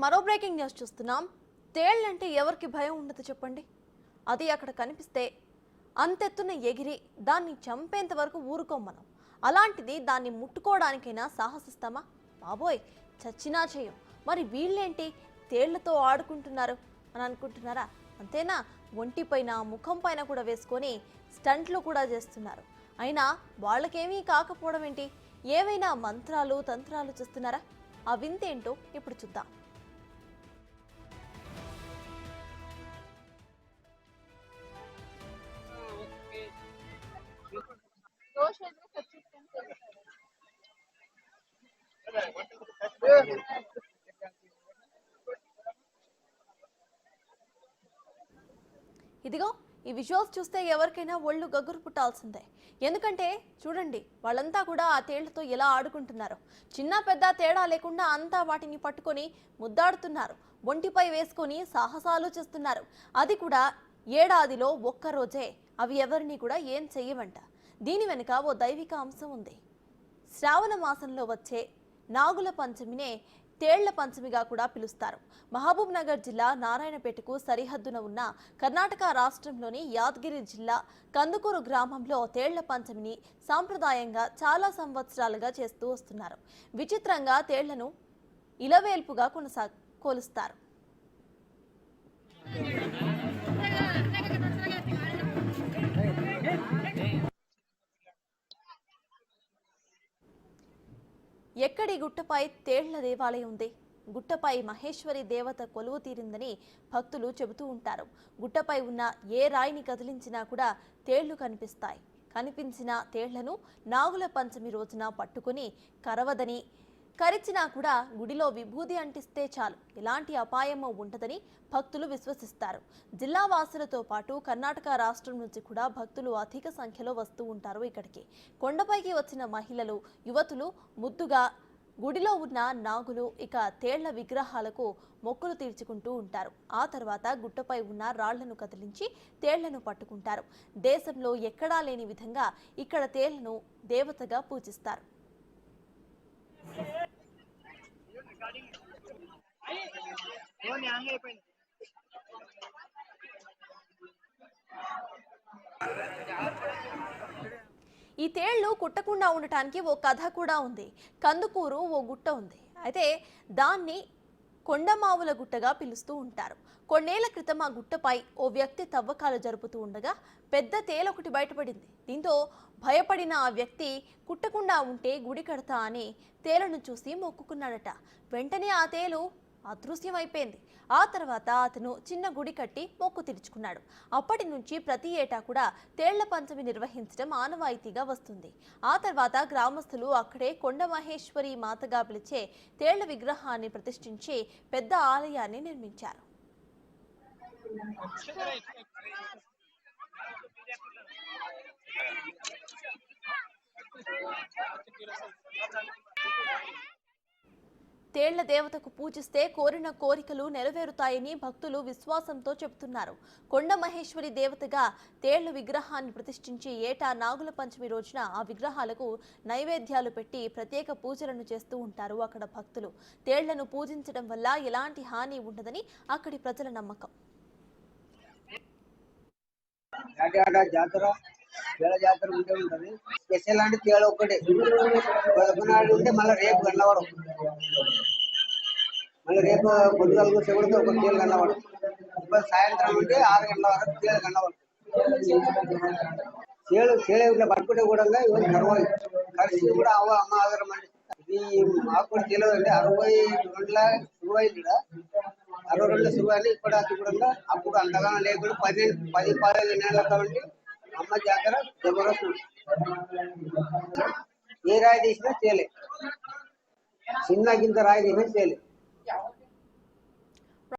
మరో breaking news చూస్తున్నాం. తేళ్లంటే ఎవరికి భయం ఉండదు చెప్పండి? అది అక్కడ కనిపిస్తే అంతెత్తున ఎగిరి దాన్ని చంపేంత వరకు ఊరుకోం మనం. అలాంటిది దాన్ని ముట్టుకోవడానికైనా సాహసిస్తామా? బాబోయ్, చచ్చినా చేయం. మరి వీళ్ళేంటి తేళ్లతో ఆడుకుంటున్నారు అని అనుకుంటున్నారా? అంతేనా, ఒంటిపైన ముఖం పైన కూడా వేసుకొని స్టంట్లు కూడా చేస్తున్నారు. అయినా వాళ్ళకేమీ కాకపోవడం ఏంటి? ఏవైనా మంత్రాలు తంత్రాలు చేస్తున్నారా? ఆ వింతేంటో ఇప్పుడు చూద్దాం. ఇదిగో ఈ విజువల్స్ చూస్తే ఎవరికైనా ఒళ్ళు గగ్గురు పుట్టాల్సిందే. ఎందుకంటే చూడండి, వాళ్ళంతా కూడా ఆ తేళ్లతో ఎలా ఆడుకుంటున్నారు. చిన్న పెద్ద తేడా లేకుండా అంతా వాటిని పట్టుకొని ముద్దాడుతున్నారు. ఒంటిపై వేసుకొని సాహసాలు చేస్తున్నారు. అది కూడా ఏడాదిలో ఒక్కరోజే. అవి ఎవరిని కూడా ఏం చెయ్యవంట. దీని వెనుక ఓ దైవిక అంశం ఉంది. శ్రావణ మాసంలో వచ్చే నాగుల పంచమినే తేళ్ల పంచమిగా కూడా పిలుస్తారు. మహబూబ్ నగర్ జిల్లా నారాయణపేటకు సరిహద్దున ఉన్న కర్ణాటక రాష్ట్రంలోని యాదగిరి జిల్లా కందుకూరు గ్రామంలో తేళ్ల పంచమిని సాంప్రదాయంగా చాలా సంవత్సరాలుగా చేస్తూ వస్తున్నారు. విచిత్రంగా తేళ్లను ఇలవేల్పుగా కొలుస్తారు. ఎక్కడి గుట్టపై తేళ్ల దేవాలయం ఉంది? గుట్టపై మహేశ్వరి దేవత కొలువు తీరిందని భక్తులు చెబుతూ ఉంటారు. గుట్టపై ఉన్న ఏ రాయిని కదిలించినా కూడా తేళ్లు కనిపిస్తాయి. కనిపించిన తేళ్లను నాగుల పంచమి రోజున పట్టుకుని కరవదని, కరిచినా కూడా గుడిలో విభూది అంటిస్తే చాలు, ఎలాంటి అపాయమో ఉండదని భక్తులు విశ్వసిస్తారు. జిల్లా వాసులతో పాటు కర్ణాటక రాష్ట్రం నుంచి కూడా భక్తులు అధిక సంఖ్యలో వస్తూ ఉంటారు ఇక్కడికి. కొండపైకి వచ్చిన మహిళలు, యువతులు ముద్దుగా గుడిలో ఉన్న నాగులు ఇక తేళ్ల విగ్రహాలకు మొక్కులు తీర్చుకుంటూ ఉంటారు. ఆ తర్వాత గుట్టపై ఉన్న రాళ్లను కదిలించి తేళ్లను పట్టుకుంటారు. దేశంలో ఎక్కడా లేని విధంగా ఇక్కడ తేళ్లను దేవతగా పూజిస్తారు. ఈ తేళ్లు కుట్టకుండా ఉండటానికి ఓ కథ కూడా ఉంది. కందుకూరు ఓ గుట్ట ఉంది. అయితే దాన్ని కొండమావుల గుట్టగా పిలుస్తూ ఉంటారు. కొన్నేళ్ల క్రితం ఆ గుట్టపై ఓ వ్యక్తి తవ్వకాలు జరుపుతూ ఉండగా పెద్ద తేలొకటి బయటపడింది. దీంతో భయపడిన ఆ వ్యక్తి కుట్టకుండా ఉంటే గుడి కడతా అని తేలను చూసి మొక్కుకున్నాడట. వెంటనే ఆ తేలు అదృశ్యమైపోయింది. ఆ తర్వాత అతను చిన్న గుడి కట్టి మొక్కు తీర్చుకున్నాడు. అప్పటి నుంచి ప్రతి ఏటా కూడా తేళ్ల పంచమి నిర్వహించడం ఆనవాయితీగా వస్తుంది. ఆ తర్వాత గ్రామస్తులు అక్కడే కొండ మహేశ్వరి మాతగా పిలిచే తేళ్ల విగ్రహాన్ని ప్రతిష్ఠించి పెద్ద ఆలయాన్ని నిర్మించారు. తేళ్ల దేవతకు పూజిస్తే కోరిన కోరికలు నెరవేరుతాయని భక్తులు విశ్వాసంతో చెబుతున్నారు. కొండ మహేశ్వరి దేవతగా తేళ్ల విగ్రహాన్ని ప్రతిష్ఠించి ఏటా నాగుల పంచమి రోజున ఆ విగ్రహాలకు నైవేద్యాలు పెట్టి ప్రత్యేక పూజలను చేస్తూ ఉంటారు అక్కడ భక్తులు. తేళ్లను పూజించడం వల్ల ఎలాంటి హాని ఉండదని అక్కడి ప్రజల నమ్మకం. జాతర ఉంటే ఉంటది. స్పెషల్ అంటే తేడా ఒక్కటే. నాడు ఉంటే మళ్ళీ రేపు కన్నవాడు, మళ్ళీ రేపు పొద్దుగాల కూర్చో కూడా ఒక తేలు కన్నవాడు. ఇప్పుడు సాయంత్రం ఉంటే 6 గంటల వరకు తేలు కన్నవాడు. తేలు ఇట్లా పట్టుకుంటే కూడా ఇవన్నీ కరవాలి. కలిసి కూడా అమ్మ ఆధారం అండి. ఇది మాకు కూడా తెలియదు అండి. 62ల శురువైంది. 62ల శురువైంది. ఇప్పుడు అది కూడా అప్పుడు అంతగా లేకుండా 10-15 నెలల కాబట్టి అమ్మ జాతర జబర్దస్త్. ఏ రాయి తీసినా తేలే, చిన్న గింత రాయి తీసినా తేలే.